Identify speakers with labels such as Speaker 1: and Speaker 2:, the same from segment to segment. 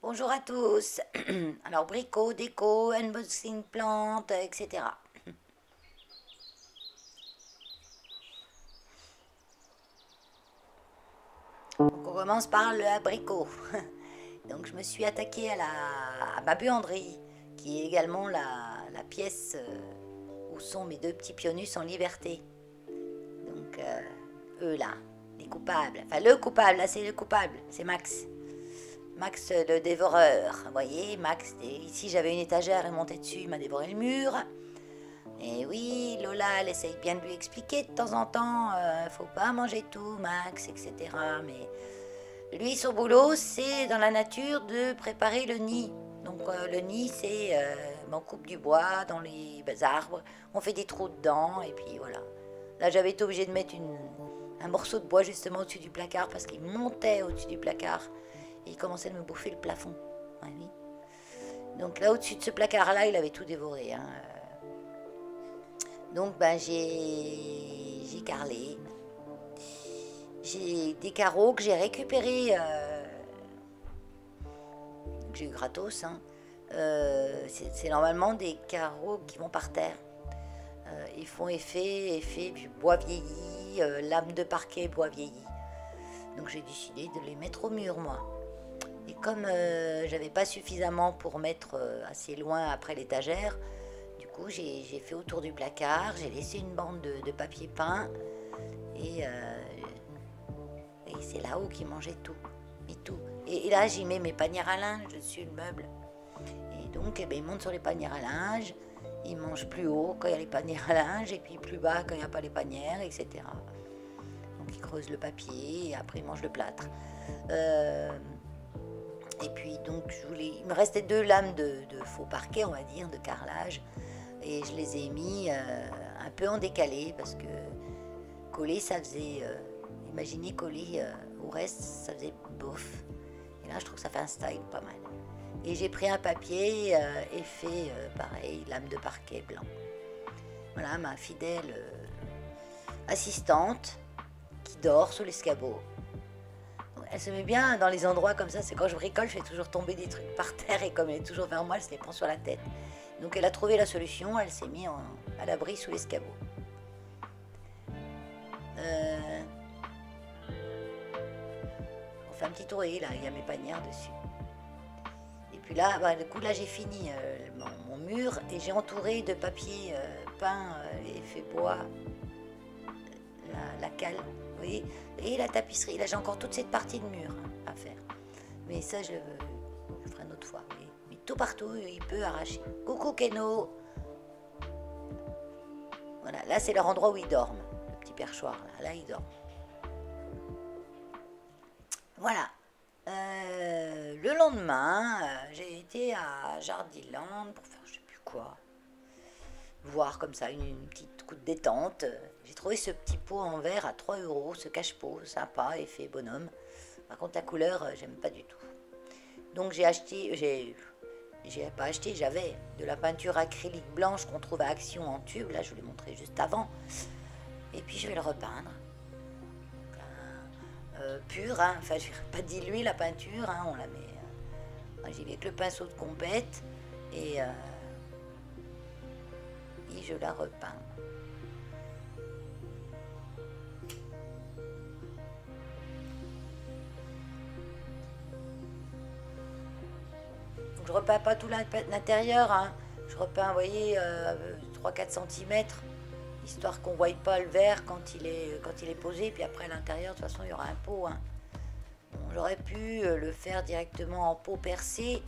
Speaker 1: Bonjour à tous. Alors, bricot, déco, unboxing plantes, etc. Donc, on commence par le abricot. Donc, je me suis attaquée à ma buanderie, qui est également la pièce où sont mes deux petits pionus en liberté. Donc, eux là, les coupables. Enfin, le coupable, là, c'est le coupable, c'est Max. Max le dévoreur. Vous voyez, Max, ici j'avais une étagère, il montait dessus, il m'a dévoré le mur. Et oui, Lola, elle essaye bien de lui expliquer de temps en temps, faut pas manger tout, Max, etc. Mais lui, son boulot, c'est dans la nature de préparer le nid. Donc le nid, c'est on coupe du bois dans les arbres, on fait des trous dedans, et puis voilà. Là, j'avais été obligée de mettre un morceau de bois justement au-dessus du placard parce qu'il montait au-dessus du placard et il commençait de me bouffer le plafond. Ouais, oui. Donc là, au-dessus de ce placard-là, il avait tout dévoré. Hein. Donc ben, j'ai carrelé. J'ai des carreaux que j'ai récupérés, que j'ai eu gratos. Hein. C'est normalement des carreaux qui vont par terre. Ils font effet du bois vieilli, lame de parquet bois vieilli. Donc j'ai décidé de les mettre au mur, moi. Et comme j'avais pas suffisamment pour mettre assez loin après l'étagère, du coup j'ai fait autour du placard, j'ai laissé une bande de papier peint et, c'est là-haut qu'ils mangeaient tout. Et tout. Et là j'y mets mes panières à linge dessus le meuble. Et donc eh ben, ils montent sur les panières à linge, ils mangent plus haut quand il y a les panières à linge et puis plus bas quand il n'y a pas les panières, etc. Donc ils creusent le papier et après ils mangent le plâtre. Et puis donc il me restait deux lames de faux parquet, on va dire, de carrelage. Et je les ai mis un peu en décalé parce que coller ça faisait... imaginez coller au reste, ça faisait bof. Et là je trouve que ça fait un style pas mal. Et j'ai pris un papier et fait pareil, lame de parquet blanc. Voilà ma fidèle assistante qui dort sous l'escabeau. Elle se met bien dans les endroits comme ça, c'est quand je bricole, je fais toujours tomber des trucs par terre et comme elle est toujours vers moi, elle se les prend sur la tête. Donc elle a trouvé la solution, elle s'est mise à l'abri sous l'escabeau. On fait un petit tour et là, il y a mes panières dessus. Et puis là, bah, du coup, là j'ai fini mon mur et j'ai entouré de papier peint effet bois la cale. Vous voyez, et la tapisserie. Là, j'ai encore toute cette partie de mur à faire. Mais ça, je ferai une autre fois. Mais tout partout, il peut arracher. Coucou Keno. Voilà, là, c'est leur endroit où ils dorment. Le petit perchoir, là ils dorment. Voilà. Le lendemain, j'ai été à Jardiland pour faire je sais plus quoi. Voir comme ça une petite coup de détente. J'ai trouvé ce petit pot en verre à 3 euros, ce cache-pot, sympa, effet bonhomme. Par contre, la couleur, j'aime pas du tout. Donc j'ai acheté, j'ai pas acheté, j'avais de la peinture acrylique blanche qu'on trouve à Action en tube. Là, je vous l'ai montré juste avant. Et puis je vais le repeindre. Pur, hein. Enfin, je vais pas diluer la peinture, hein. On la met. J'y vais avec le pinceau de compète et je la repeins. Donc, je repeins pas tout l'intérieur, hein. Je repeins, vous voyez, 3-4 cm, histoire qu'on ne voie pas le verre quand il est posé. Puis après, à l'intérieur, de toute façon, il y aura un pot. Hein. Bon, j'aurais pu le faire directement en pot percé.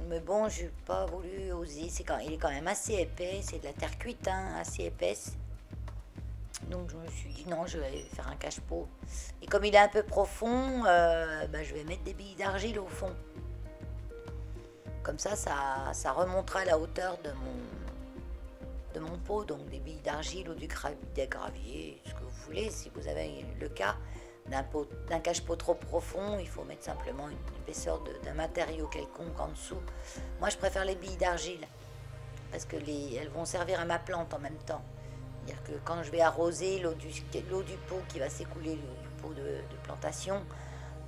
Speaker 1: Mais bon, je n'ai pas voulu oser. Il est quand même assez épais. C'est de la terre cuite, hein, assez épaisse. Donc je me suis dit non, je vais faire un cache-pot. Et comme il est un peu profond, je vais mettre des billes d'argile au fond. Comme ça remontera à la hauteur de mon pot. Donc des billes d'argile ou des gravier, ce que vous voulez. Si vous avez le cas d'un cache-pot trop profond, il faut mettre simplement une épaisseur d'un matériau quelconque en dessous. Moi, je préfère les billes d'argile parce que elles vont servir à ma plante en même temps. C'est-à-dire que quand je vais arroser l'eau du pot qui va s'écouler du pot de plantation,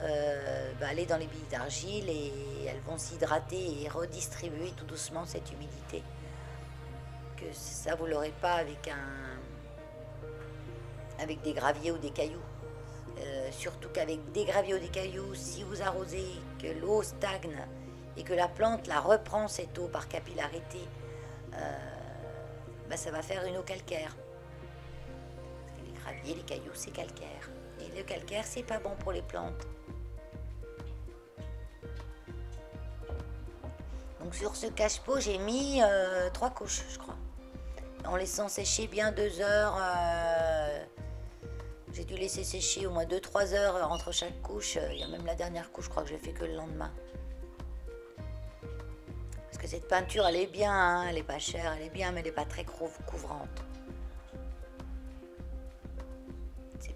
Speaker 1: aller dans les billes d'argile et elles vont s'hydrater et redistribuer tout doucement cette humidité. Que ça, vous l'aurez pas avec des graviers ou des cailloux. Surtout qu'avec des graviers ou des cailloux, si vous arrosez, que l'eau stagne et que la plante la reprend cette eau par capillarité, ça va faire une eau calcaire. Les graviers, les cailloux, c'est calcaire. Et le calcaire, c'est pas bon pour les plantes. Donc sur ce cache-pot, j'ai mis 3 couches, je crois. En laissant sécher bien 2 heures. J'ai dû laisser sécher au moins 2-3 heures entre chaque couche. Il y a même la dernière couche, je crois que je l'ai fait que le lendemain. Parce que cette peinture, elle est bien, hein, elle est pas chère, elle est bien, mais elle n'est pas très couvrante. C'est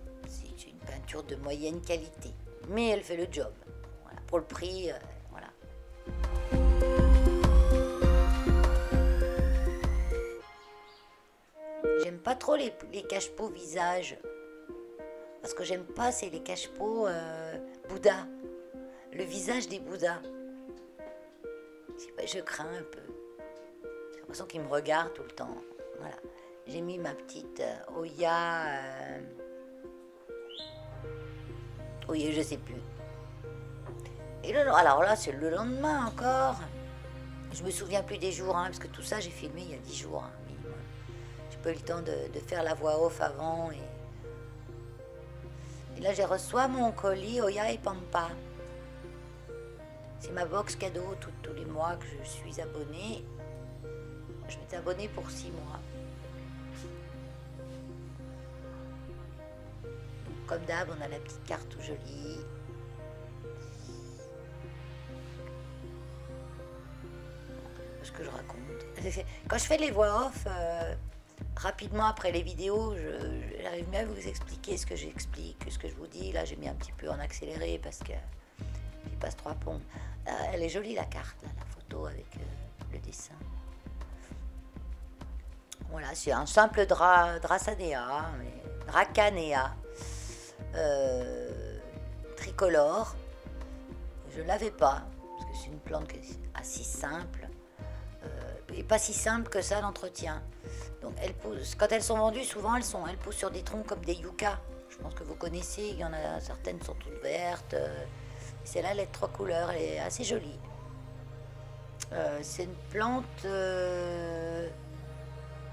Speaker 1: une peinture de moyenne qualité. Mais elle fait le job. Voilà, pour le prix, voilà. J'aime pas trop les cache-pots visage. Parce que j'aime pas, c'est les cache-pots Bouddha. Le visage des Bouddhas. Je crains un peu. J'ai l'impression qu'ils me regardent tout le temps. Voilà. J'ai mis ma petite Oya. Oui, je sais plus. Et alors là, c'est le lendemain encore. Je me souviens plus des jours, hein, parce que tout ça, j'ai filmé il y a 10 jours. Hein, minimum. J'ai pas eu le temps de faire la voix off avant. Et là, je reçois mon colis Oya et Pampa. C'est ma box cadeau tous les mois que je suis abonnée. Je m'étais abonnée pour 6 mois. Donc, comme d'hab, on a la petite carte tout jolie. Ce que je raconte. Quand je fais les voix off, rapidement après les vidéos, j'arrive mieux à vous expliquer ce que j'explique, ce que je vous dis. Là, j'ai mis un petit peu en accéléré parce que j'y passe 3 plombs. Elle est jolie la carte, là, la photo avec le dessin. Voilà, c'est un simple Dracadea, Dracanea tricolore. Je ne l'avais pas, parce que c'est une plante qui est assez simple. Et pas si simple que ça l'entretien. Donc elles poussent, quand elles sont vendues, souvent elles poussent sur des troncs comme des yuccas. Je pense que vous connaissez, il y en a certaines sont toutes vertes. Celle-là, elle est 3 couleurs, elle est assez jolie. C'est une plante que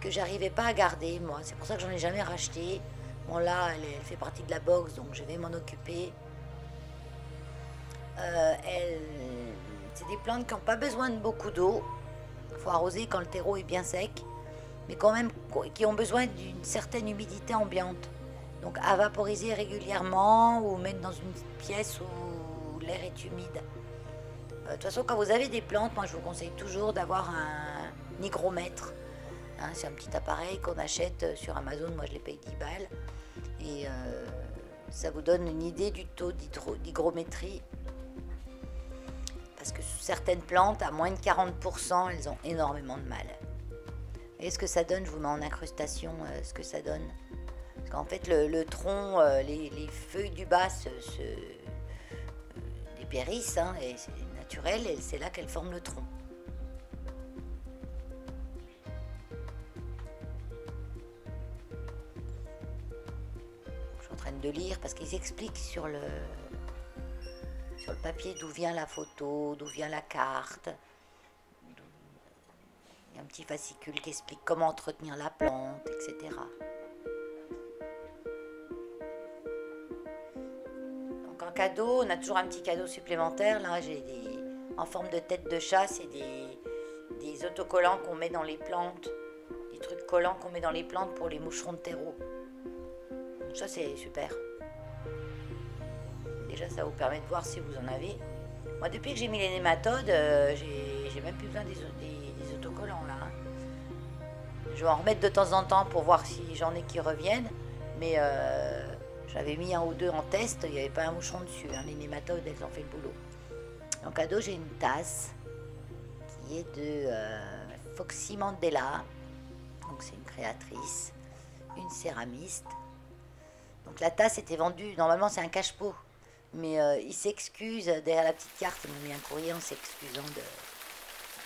Speaker 1: j'arrivais pas à garder, moi. C'est pour ça que j'en ai jamais racheté. Bon là, elle fait partie de la box, donc je vais m'en occuper. C'est des plantes qui n'ont pas besoin de beaucoup d'eau. Il faut arroser quand le terreau est bien sec, mais quand même qui ont besoin d'une certaine humidité ambiante. Donc à vaporiser régulièrement ou mettre dans une pièce où l'air est humide. De toute façon, quand vous avez des plantes, moi je vous conseille toujours d'avoir un hygromètre. Hein, c'est un petit appareil qu'on achète sur Amazon, moi je les paye 10 balles. Et ça vous donne une idée du taux d'hygrométrie. Parce que certaines plantes, à moins de 40%, elles ont énormément de mal. Et ce que ça donne, je vous mets en incrustation ce que ça donne. Parce qu'en fait, le tronc, les feuilles du bas dépérissent, hein, et c'est naturel, et c'est là qu'elles forment le tronc. Je suis en train de lire parce qu'ils expliquent sur le papier d'où vient la photo, d'où vient la carte. Il y a un petit fascicule qui explique comment entretenir la plante, etc. Donc en cadeau, on a toujours un petit cadeau supplémentaire. Là, j'ai en forme de tête de chat, c'est des autocollants qu'on met dans les plantes. Des trucs collants qu'on met dans les plantes pour les moucherons de terreau. Donc ça, c'est super. Déjà, ça vous permet de voir si vous en avez. Moi, depuis que j'ai mis les nématodes, j'ai même plus besoin des autocollants, là. Hein. Je vais en remettre de temps en temps pour voir si j'en ai qui reviennent. Mais j'avais mis 1 ou 2 en test, il n'y avait pas un moucheron dessus. Hein. Les nématodes, elles ont fait le boulot. En cadeau, j'ai une tasse qui est de Foxy Mandela. Donc, c'est une créatrice, une céramiste. Donc, la tasse était vendue, normalement, c'est un cache-pot. Mais il s'excuse, derrière la petite carte, il m'a mis un courrier en s'excusant que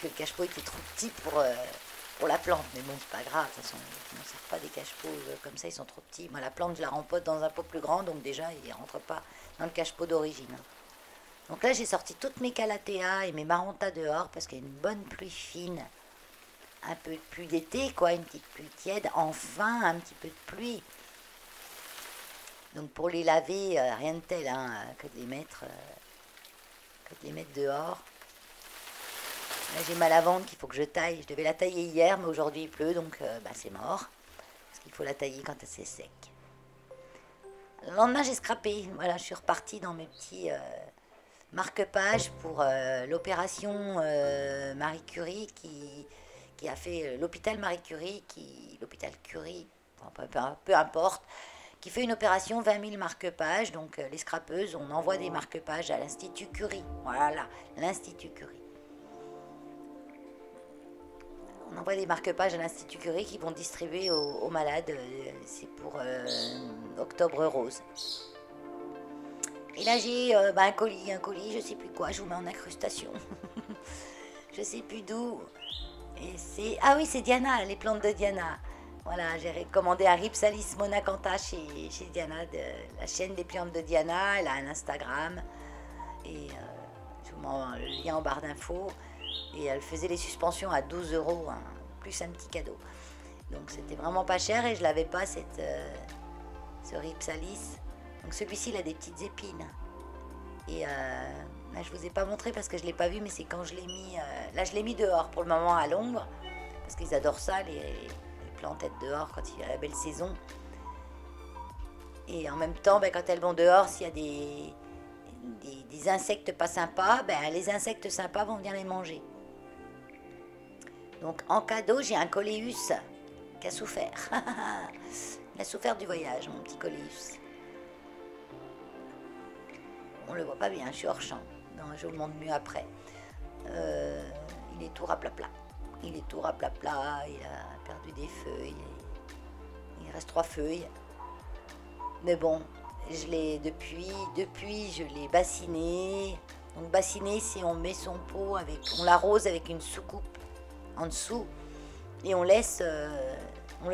Speaker 1: le cache-pot était trop petit pour la plante. Mais bon, c'est pas grave, de toute façon, ils ne servent pas des cache-pots comme ça, ils sont trop petits. Moi, la plante, je la rempote dans un pot plus grand, donc déjà, il ne rentre pas dans le cache-pot d'origine. Donc là, j'ai sorti toutes mes calatéas et mes marontas dehors, parce qu'il y a une bonne pluie fine. Un peu de pluie d'été, quoi, une petite pluie tiède. Enfin, un petit peu de pluie. Donc pour les laver, rien de tel, hein, que de les mettre dehors. Là, j'ai ma lavande qu'il faut que je taille. Je devais la tailler hier, mais aujourd'hui il pleut, donc c'est mort. Parce qu'il faut la tailler quand c'est sec. Le lendemain, j'ai scrappé. Voilà, je suis repartie dans mes petits marque-pages pour l'opération Marie Curie qui a fait l'hôpital Marie Curie, l'hôpital Curie, peu importe, qui fait une opération 20 000 marque-pages. Donc les scrapeuses, on envoie des marque-pages à l'Institut Curie. Voilà, l'Institut Curie. On envoie des marque-pages à l'Institut Curie qui vont distribuer aux malades. C'est pour Octobre Rose. Et là j'ai un colis, je sais plus quoi, je vous mets en incrustation. Je sais plus d'où. Et c'est... Ah oui, c'est Diana, les plantes de Diana. Voilà, j'ai commandé un Rhipsalis monacantha chez Diana, de la chaîne des plantes de Diana. Elle a un Instagram. Et je vous mets le lien en barre d'infos. Et elle faisait les suspensions à 12 €, hein, plus un petit cadeau. Donc c'était vraiment pas cher et je l'avais pas, ce Rhipsalis. Donc celui-ci, il a des petites épines. Et là, je vous ai pas montré parce que je l'ai pas vu, mais c'est quand je l'ai mis... là, je l'ai mis dehors pour le moment à l'ombre. Parce qu'ils adorent ça, les plantes dehors quand il y a la belle saison. Et en même temps, quand elles vont dehors, s'il y a des insectes pas sympas, les insectes sympas vont venir les manger. Donc en cadeau, j'ai un coléus qui a souffert. Il a souffert du voyage, mon petit coléus. On le voit pas bien, je suis hors champ. Non, je vous le montre mieux après. Il est tout raplapla. Il est tout raplapla, il a perdu des feuilles. Il reste 3 feuilles. Mais bon, je l'ai depuis je l'ai bassiné. Donc bassiné, c'est on met son pot on l'arrose avec une soucoupe en dessous et on le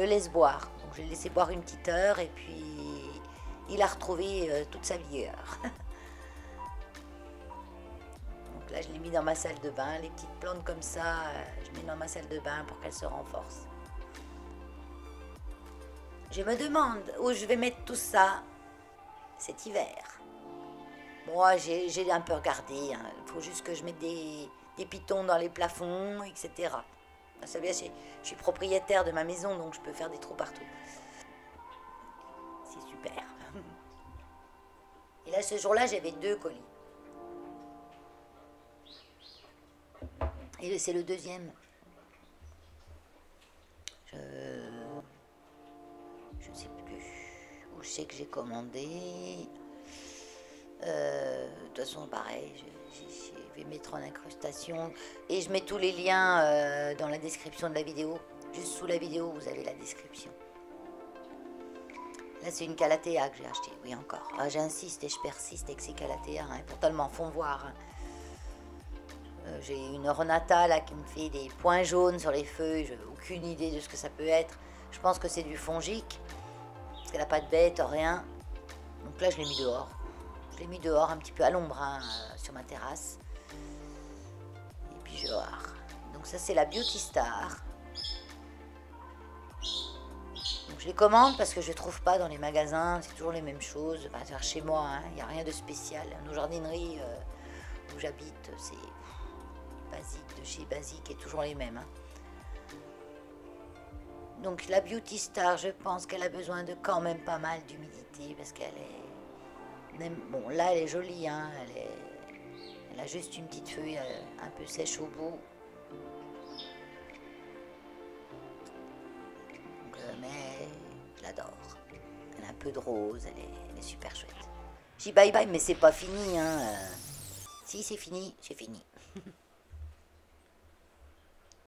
Speaker 1: laisse boire. Donc je l'ai laissé boire une petite heure et puis il a retrouvé toute sa vigueur. Donc là, je l'ai mis dans ma salle de bain. Les petites plantes comme ça, je mets dans ma salle de bain pour qu'elles se renforcent. Je me demande où je vais mettre tout ça cet hiver. Moi, j'ai un peu regardé. Il faut juste que je mette des pitons dans les plafonds, etc. Vous savez, je suis propriétaire de ma maison, donc je peux faire des trous partout. C'est super. Et là, ce jour-là, j'avais 2 colis. Et c'est le deuxième. Je ne sais plus où je sais que j'ai commandé. De toute façon, pareil, je vais mettre en incrustation. Et je mets tous les liens dans la description de la vidéo. Juste sous la vidéo, vous avez la description. Là, c'est une calathea que j'ai acheté. Oui, encore. Ah, j'insiste et je persiste avec ces calatheas. Pourtant, elles m'en font voir. J'ai une ornata là qui me fait des points jaunes sur les feuilles. Je n'ai aucune idée de ce que ça peut être. Je pense que c'est du fongique. Parce qu'elle n'a pas de bête, rien. Donc là, je l'ai mis dehors. Je l'ai mis dehors un petit peu à l'ombre, sur ma terrasse. Et puis je vais voir. Donc ça, c'est la Beauty Star. Donc je les commande parce que je ne les trouve pas dans les magasins. C'est toujours les mêmes choses. Enfin, chez moi, il n'y a rien de spécial. Nos jardineries où j'habite, c'est basique, de chez basique et toujours les mêmes. Donc la Beauty Star, je pense qu'elle a besoin de quand même pas mal d'humidité parce qu'elle est... Bon, là, elle est jolie, elle a juste une petite feuille un peu sèche au bout. Donc, mais je l'adore. Elle a un peu de rose, elle est super chouette. Je dis bye bye, mais c'est pas fini, Si, c'est fini,